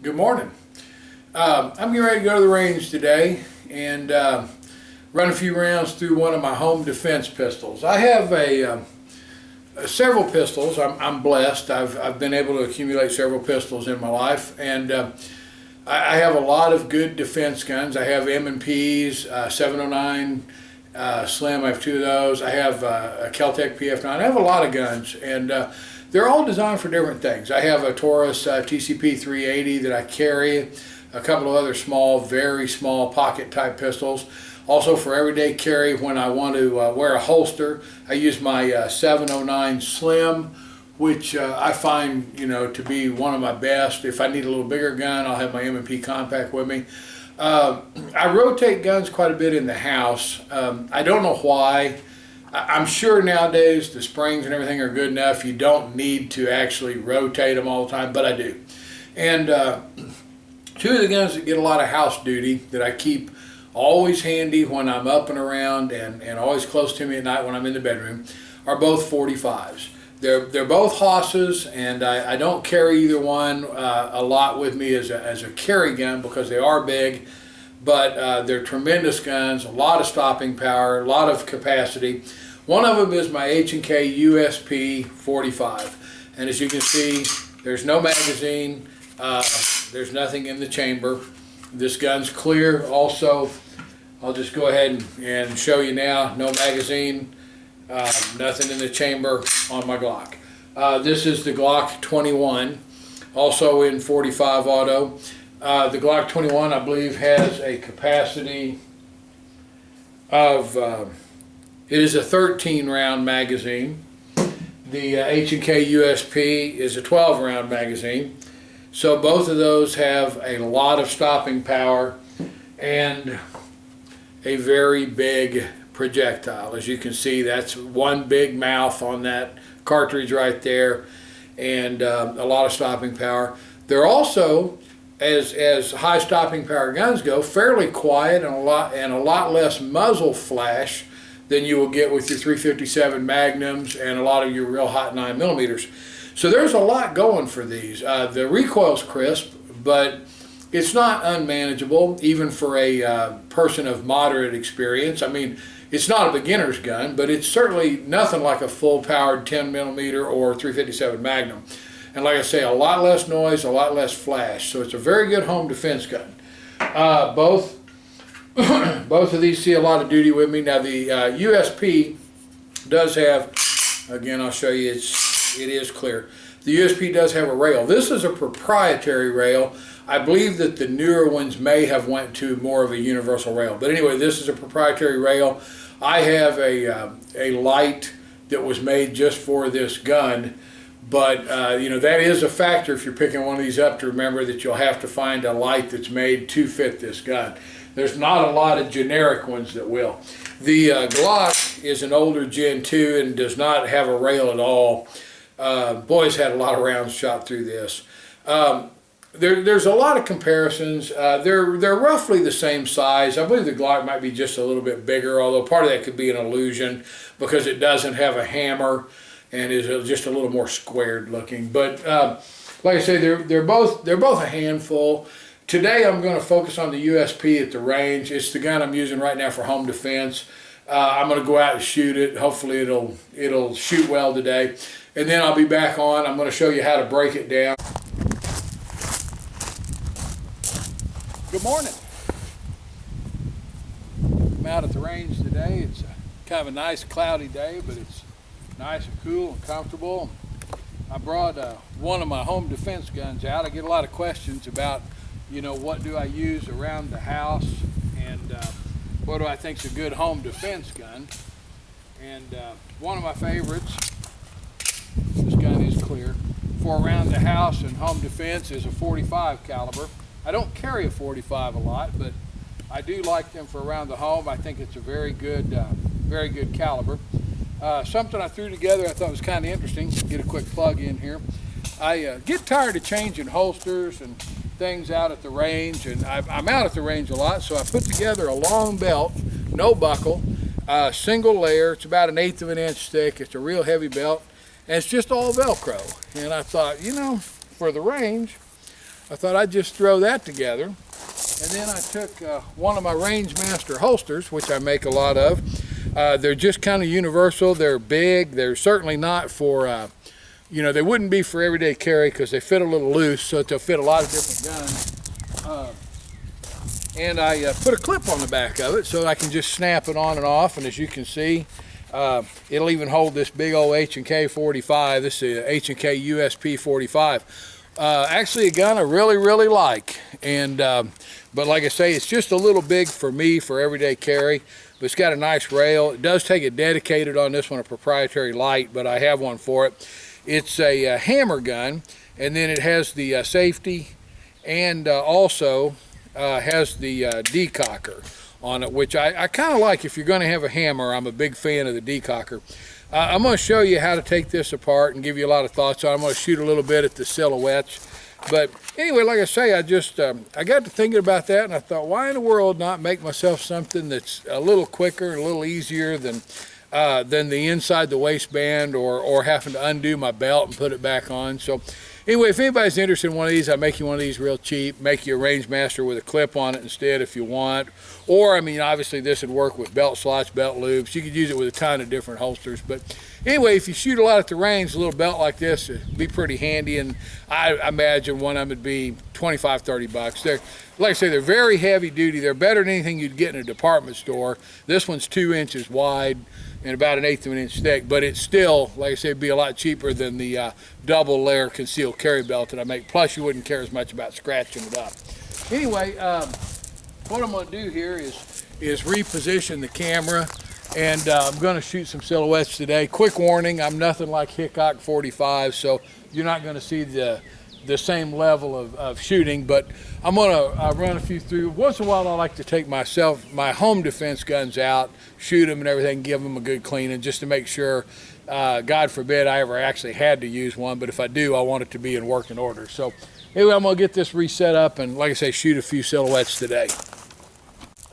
Good morning. I'm getting ready to go to the range today and run a few rounds through one of my home defense pistols. I have several pistols. I'm blessed. I've been able to accumulate several pistols in my life, and I have a lot of good defense guns. I have M&Ps, 709 Slim. I have two of those. I have a Kel-Tec PF9. I have a lot of guns, and they're all designed for different things. I have a Taurus TCP 380 that I carry, a couple of other small, very small pocket type pistols. Also for everyday carry when I want to wear a holster, I use my 709 Slim, which I find to be one of my best. If I need a little bigger gun, I'll have my M&P Compact with me. I rotate guns quite a bit in the house. I don't know why. I'm sure nowadays the springs and everything are good enough. You don't need to actually rotate them all the time, but I do. And two of the guns that get a lot of house duty that I keep always handy when I'm up and around and always close to me at night when I'm in the bedroom are both 45s. They're both Hosses, and I don't carry either one a lot with me as a carry gun because they are big, but they're tremendous guns, a lot of stopping power, a lot of capacity. One of them is my H&K USP 45, and as you can see, there's no magazine, there's nothing in the chamber. This gun's clear. Also, I'll just go ahead and show you now, no magazine, nothing in the chamber on my Glock. This is the Glock 21, also in 45 auto. The Glock 21, I believe, has a capacity of, it is a 13 round magazine. The H&K USP is a 12 round magazine. So both of those have a lot of stopping power and a very big projectile. As you can see, that's one big mouth on that cartridge right there, and a lot of stopping power. They're also, as high stopping power guns go, fairly quiet and a lot less muzzle flash than you will get with your 357 Magnums and a lot of your real hot 9mm. So there's a lot going for these. The recoil's crisp, but it's not unmanageable even for a person of moderate experience. I mean, it's not a beginner's gun, but it's certainly nothing like a full-powered 10mm or 357 Magnum. And like I say, a lot less noise, a lot less flash. So it's a very good home defense gun. Both of these see a lot of duty with me. Now the USP does have, again, I'll show you, it is clear. The USP does have a rail. This is a proprietary rail. I believe that the newer ones may have went to more of a universal rail. But anyway, this is a proprietary rail. I have a light that was made just for this gun. But that is a factor if you're picking one of these up, to remember that you'll have to find a light that's made to fit this gun. There's not a lot of generic ones that will. The Glock is an older Gen 2 and does not have a rail at all. Boys had a lot of rounds shot through this. There's a lot of comparisons. They're roughly the same size. I believe the Glock might be just a little bit bigger, although part of that could be an illusion because it doesn't have a hammer and is just a little more squared looking. But like I say, they're both a handful. Today I'm going to focus on the USP at the range. It's the gun I'm using right now for home defense. I'm going to go out and shoot it. Hopefully it'll shoot well today. And then I'll be back on. I'm going to show you how to break it down. Good morning. I'm out at the range today. It's kind of a nice cloudy day, but it's nice and cool and comfortable. I brought one of my home defense guns out. I get a lot of questions about, what do I use around the house and what do I think is a good home defense gun. And one of my favorites, this gun is clear, for around the house and home defense is a 45 caliber. I don't carry a 45 a lot, but I do like them for around the home. I think it's a very good caliber. Something I threw together I thought was kind of interesting. Get a quick plug in here. I get tired of changing holsters and things out at the range, and I'm out at the range a lot, so I put together a long belt, no buckle, single layer. It's about 1/8 of an inch thick. It's a real heavy belt, and it's just all Velcro. And I thought, for the range, I thought I'd just throw that together. And then I took one of my Rangemaster holsters, which I make a lot of. They're just kind of universal. They're big. They're certainly not for, you know, they wouldn't be for everyday carry because they fit a little loose, so they'll fit a lot of different guns. And I put a clip on the back of it so I can just snap it on and off. And as you can see, it'll even hold this big old H&K 45. This is a H&K USP 45. Actually a gun I really like, and but like I say, it's just a little big for me for everyday carry, but it's got a nice rail. It does take it dedicated on this one, a proprietary light, but I have one for it. It's a hammer gun, and then it has the safety, and also has the decocker on it, which I kind of like. If you're going to have a hammer, I'm a big fan of the decocker. I'm going to show you how to take this apart and give you a lot of thoughts on it. I'm going to shoot a little bit at the silhouettes. But anyway, like I say, I got to thinking about that, and I thought, why in the world not make myself something that's a little quicker and a little easier than the inside the waistband, or having to undo my belt and put it back on. So anyway, if anybody's interested in one of these, I make you one of these real cheap. Make you a Rangemaster with a clip on it instead if you want. Or, I mean, obviously this would work with belt slots, belt loops. You could use it with a ton of different holsters. But anyway, if you shoot a lot at the range, a little belt like this would be pretty handy. And I imagine one of them would be 25, 30 bucks. They're, like I say, they're very heavy duty. They're better than anything you'd get in a department store. This one's 2 inches wide and about 1/8 of an inch thick, but it's still, like I say, be a lot cheaper than the double layer concealed carry belt that I make. Plus, you wouldn't care as much about scratching it up. Anyway, what I'm going to do here is reposition the camera, and I'm going to shoot some silhouettes today. Quick warning, I'm nothing like Hickok 45, so you're not going to see the same level of shooting, but I'm going to run a few through. Once in a while, I like to take my home defense guns out, shoot them and everything, give them a good cleaning, just to make sure, God forbid I ever actually had to use one, but if I do, I want it to be in working order. So anyway, I'm going to get this reset up and, like I say, shoot a few silhouettes today.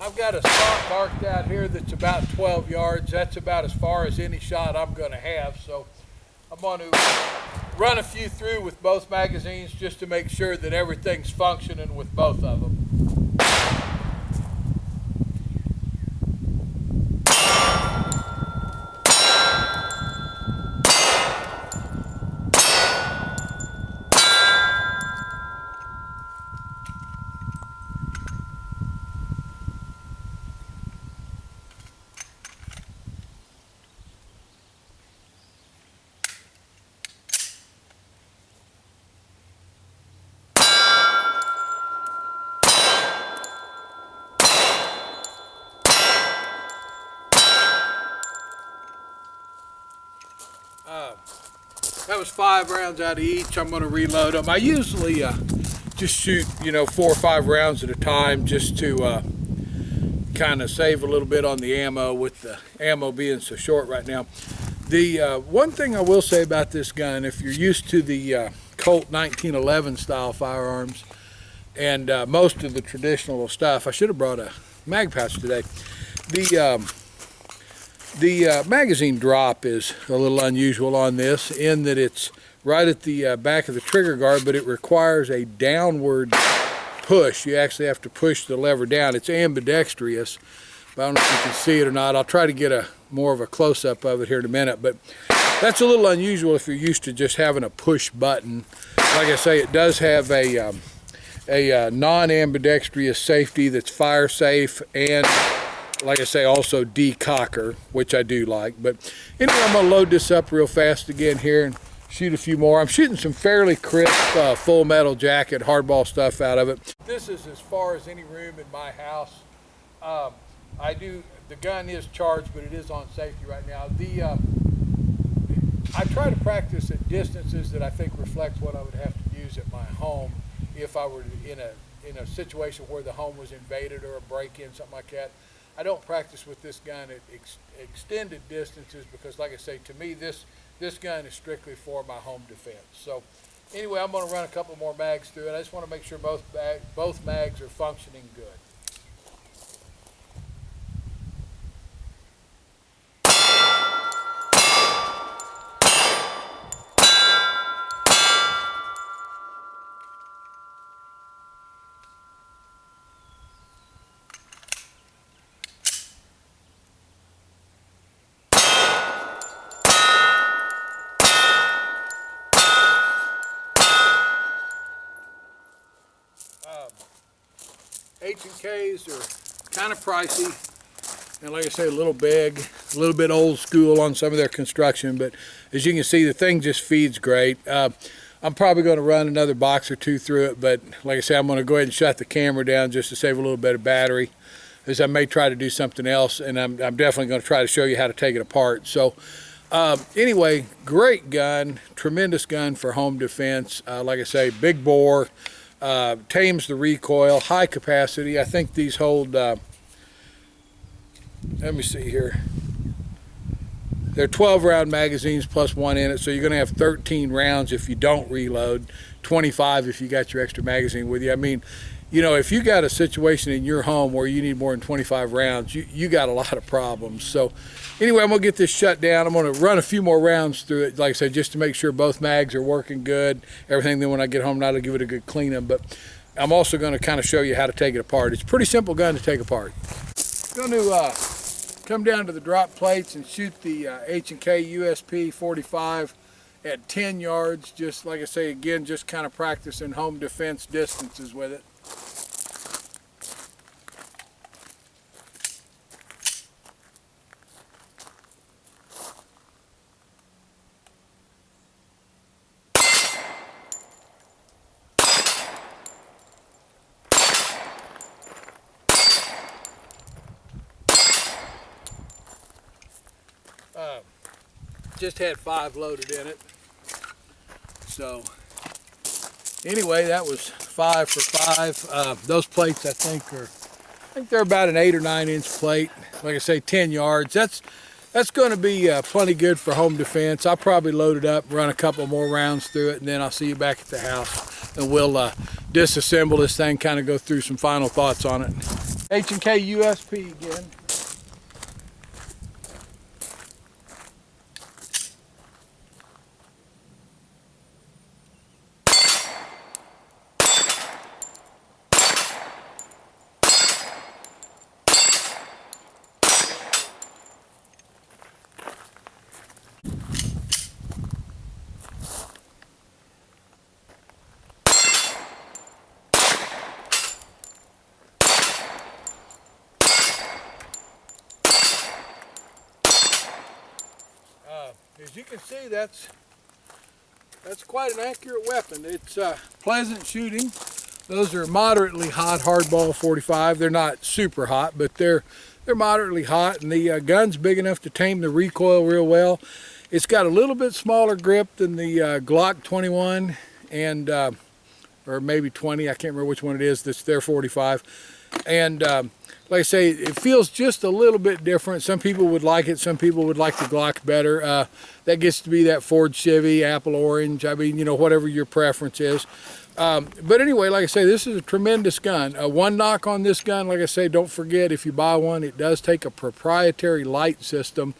I've got a spot marked out here that's about 12 yards. That's about as far as any shot I'm going to have, so I'm going to run a few through with both magazines just to make sure that everything's functioning with both of them. That was 5 rounds out of each. I'm going to reload them. I usually just shoot, 4 or 5 rounds at a time, just to kind of save a little bit on the ammo, with the ammo being so short right now. The one thing I will say about this gun, if you're used to the Colt 1911 style firearms and most of the traditional stuff, I should have brought a mag pouch today. The magazine drop is a little unusual on this, in that it's right at the back of the trigger guard, but it requires a downward push. You actually have to push the lever down. It's ambidextrous, but I don't know if you can see it or not. I'll try to get more of a close-up of it here in a minute, but that's a little unusual if you're used to just having a push button. Like I say, it does have a non-ambidextrous safety that's fire safe, and like I say, also decocker, which I do like. But anyway, I'm going to load this up real fast again here and shoot a few more. I'm shooting some fairly crisp full metal jacket hardball stuff out of it. This is as far as any room in my house. The gun is charged, but it is on safety right now. I try to practice at distances that I think reflect what I would have to use at my home if I were in a situation where the home was invaded or a break-in, something like that. I don't practice with this gun at extended distances because, like I say, to me, this gun is strictly for my home defense. So anyway, I'm going to run a couple more mags through it. I just want to make sure both mags are functioning good. H&Ks are kind of pricey, and like I say, a little big, a little bit old school on some of their construction, but as you can see, the thing just feeds great. I'm probably going to run another box or two through it, but like I say, I'm going to go ahead and shut the camera down just to save a little bit of battery, as I may try to do something else, and I'm definitely going to try to show you how to take it apart. So anyway, great gun, tremendous gun for home defense. Like I say, big bore, tames the recoil, high capacity. I think these hold, let me see here. They're 12 round magazines plus one in it, so you're going to have 13 rounds if you don't reload, 25 if you got your extra magazine with you. I mean, you know, if you got a situation in your home where you need more than 25 rounds, you got a lot of problems. So anyway, I'm going to get this shut down. I'm going to run a few more rounds through it, like I said, just to make sure both mags are working good, everything. Then when I get home, I'll give it a good cleanup. But I'm also going to kind of show you how to take it apart. It's a pretty simple gun to take apart. I'm going to come down to the drop plates and shoot the H&K USP 45 at 10 yards. Just like I say, again, just kind of practicing home defense distances with it. Just had 5 loaded in it. So anyway, that was 5 for 5. Those plates I think they're about an 8 or 9 inch plate. Like I say, 10 yards. That's going to be plenty good for home defense. I'll probably load it up, run a couple more rounds through it, and then I'll see you back at the house, and we'll disassemble this thing, kind of go through some final thoughts on it. H&K USP again. As you can see, that's quite an accurate weapon. It's pleasant shooting. Those are moderately hot hardball 45. They're not super hot, but they're moderately hot, and the gun's big enough to tame the recoil real well. It's got a little bit smaller grip than the Glock 21 and or maybe 20. I can't remember which one it is. That's their 45, and like I say, it feels just a little bit different. Some people would like it. Some people would like the Glock better. That gets to be that Ford Chevy, apple orange. I mean, you know, whatever your preference is. But anyway, like I say, this is a tremendous gun. One knock on this gun, like I say, don't forget, if you buy one, it does take a proprietary light system.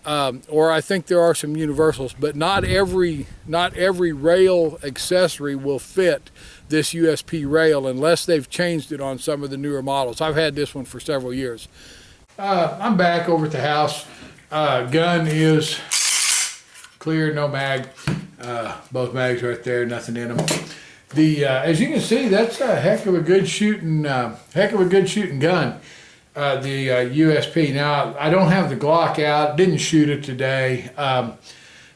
Or I think there are some universals, but not every rail accessory will fit this USP rail unless they've changed it on some of the newer models. I've had this one for several years. I'm back over at the house. Gun is clear, no mag. Both mags right there, nothing in them. As you can see, that's a heck of a good shooting gun. The USP. Now, I don't have the Glock out, didn't shoot it today.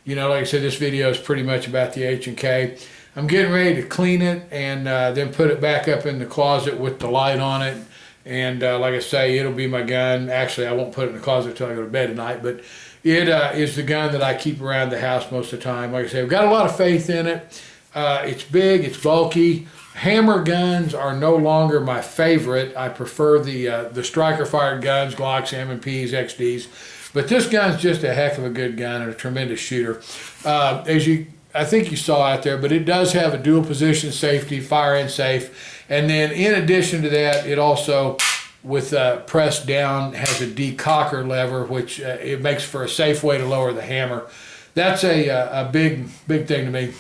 You know, like I said, this video is pretty much about the H&K. I'm getting ready to clean it and then put it back up in the closet with the light on it. And like I say, it'll be my gun. Actually, I won't put it in the closet until I go to bed tonight, but it is the gun that I keep around the house most of the time. Like I say, I've got a lot of faith in it. It's big, it's bulky. Hammer guns are no longer my favorite. I prefer the striker fired guns, Glocks, M&Ps, XDs. But this gun's just a heck of a good gun and a tremendous shooter. I think you saw out there, but it does have a dual position safety, fire and safe. And then in addition to that, it also, with press down, has a decocker lever, which it makes for a safe way to lower the hammer. That's a big thing to me.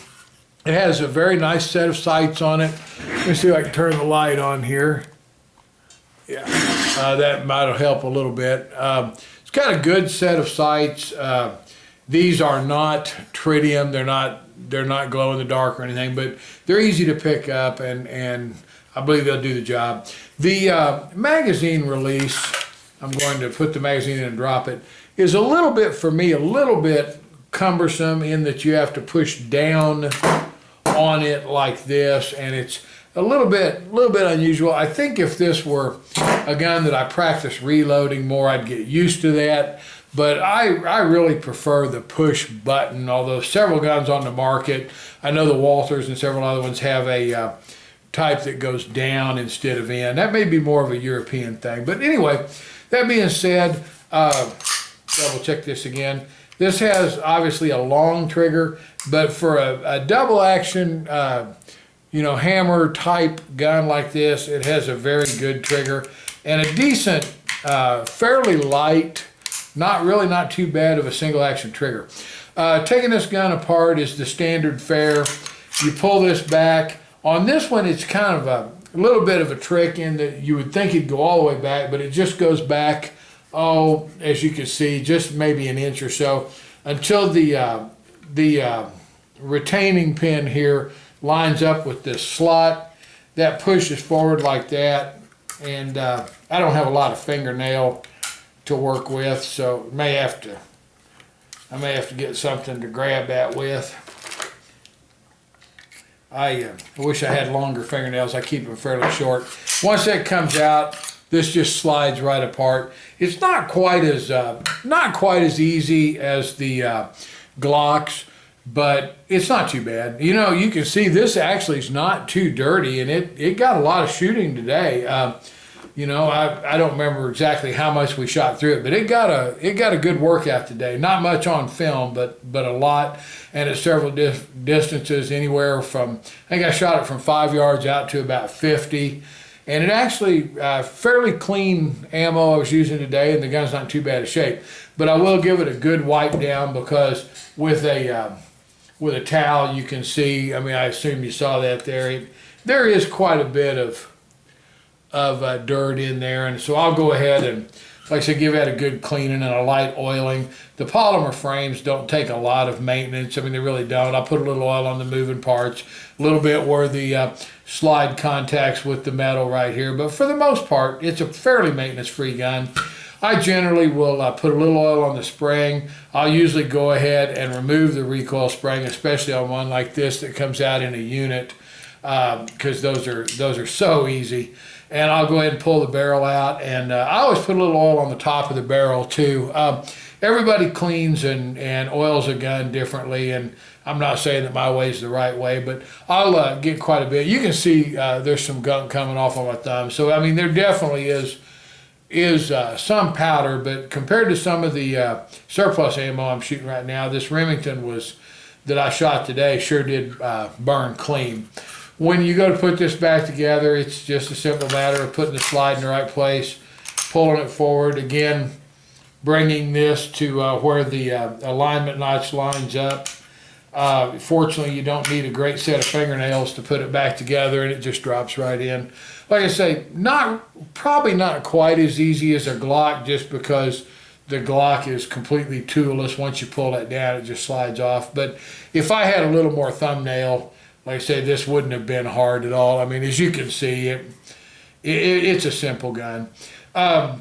It has a very nice set of sights on it. Let me see if I can turn the light on here. Yeah, that might help a little bit. It's got a good set of sights. These are not tritium. They're not they're not glow in the dark or anything, but they're easy to pick up, and I believe they'll do the job. The magazine release, I'm going to put the magazine in and drop it, is a little bit, for me, a little bit cumbersome in that you have to push down on it like this, and it's a little bit unusual. I think if this were a gun that I practice reloading more, I'd get used to that. But I really prefer the push button, although several guns on the market, I know the Walthers and several other ones have a type that goes down instead of in. That may be more of a European thing. But anyway, that being said, double check this again. This has obviously a long trigger, but for a double action, you know, hammer type gun like this, it has a very good trigger and a decent, fairly light, not too bad of a single action trigger. Taking this gun apart is the standard fare. You pull this back. On this one, it's kind of a little bit of a trick in that you would think it'd go all the way back, but it just goes back, oh, as you can see, just maybe an inch or so until the retaining pin here lines up with this slot. That pushes forward like that, and I don't have a lot of fingernail to work with, so I may have to get something to grab that with. I wish I had longer fingernails. I keep them fairly short. Once that comes out, this just slides right apart. It's not quite as easy as the Glocks, but it's not too bad. You know, you can see this actually is not too dirty, and it got a lot of shooting today. You know, I don't remember exactly how much we shot through it, but it got a good workout today. Not much on film, but a lot, and at several distances, anywhere from, I think I shot it from 5 yards out to about 50. And it actually, fairly clean ammo I was using today, and the gun's not in too bad a shape. But I will give it a good wipe down, because with a towel you can see, I mean, I assume you saw that there. There is quite a bit of dirt in there, and so I'll go ahead and, like I said, give that a good cleaning and a light oiling. The polymer frames don't take a lot of maintenance. I mean, they really don't. I put a little oil on the moving parts, a little bit where the slide contacts with the metal right here, but for the most part, it's a fairly maintenance-free gun. I generally will put a little oil on the spring. I'll usually go ahead and remove the recoil spring, especially on one like this that comes out in a unit, because those are so easy. And I'll go ahead and pull the barrel out, and I always put a little oil on the top of the barrel too. Everybody cleans and oils a gun differently, and I'm not saying that my way is the right way, but I'll get quite a bit. You can see there's some gunk coming off on my thumb. So, I mean, there definitely is some powder, but compared to some of the surplus ammo I'm shooting right now, this Remington that I shot today sure did burn clean. When you go to put this back together, it's just a simple matter of putting the slide in the right place, pulling it forward, again, bringing this to where the alignment notch lines up. Fortunately, you don't need a great set of fingernails to put it back together, and it just drops right in. Like I say, probably not quite as easy as a Glock, just because the Glock is completely toolless. Once you pull that down, it just slides off. But if I had a little more thumbnail, like I said, this wouldn't have been hard at all. I mean, as you can see, it's a simple gun. I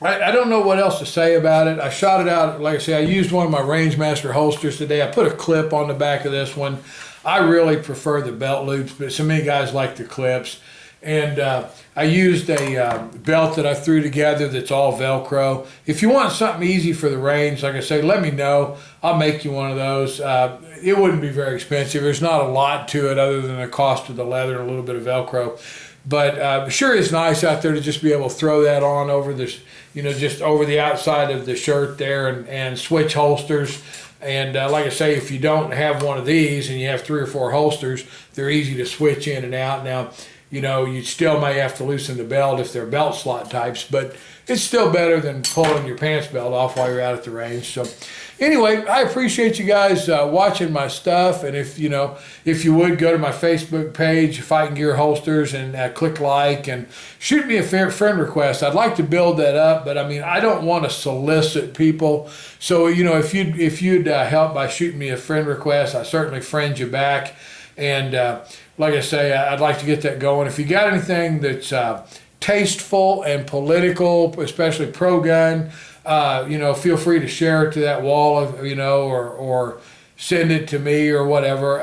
don't know what else to say about it. I shot it out, like I say, I used one of my Rangemaster holsters today. I put a clip on the back of this one. I really prefer the belt loops, but so many guys like the clips. And I used a belt that I threw together that's all Velcro. If you want something easy for the range, like I say, let me know. I'll make you one of those. It wouldn't be very expensive. There's not a lot to it other than the cost of the leather and a little bit of Velcro. But sure is nice out there to just be able to throw that on over this, you know, just over the outside of the shirt there, and switch holsters. And like I say, if you don't have one of these and you have 3 or 4 holsters, they're easy to switch in and out. Now, you know, you still may have to loosen the belt if they're belt slot types, but it's still better than pulling your pants belt off while you're out at the range. So anyway, I appreciate you guys watching my stuff, and if you would go to my Facebook page, Fighting Gear Holsters, and click like and shoot me a friend request. I'd like to build that up, but I mean, I don't want to solicit people. So if you'd help by shooting me a friend request, I certainly friend you back. And like I say, I'd like to get that going. If you got anything that's tasteful and political, especially pro-gun, feel free to share it to that wall of, or send it to me or whatever.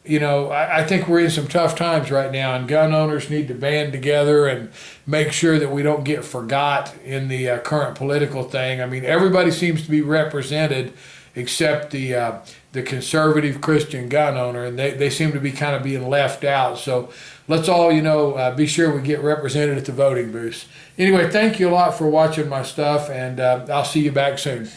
I think we're in some tough times right now, and gun owners need to band together and make sure that we don't get forgot in the current political thing. I mean, everybody seems to be represented except the conservative Christian gun owner, and they seem to be kind of being left out. So let's all, be sure we get represented at the voting booths. Anyway, thank you a lot for watching my stuff, and I'll see you back soon.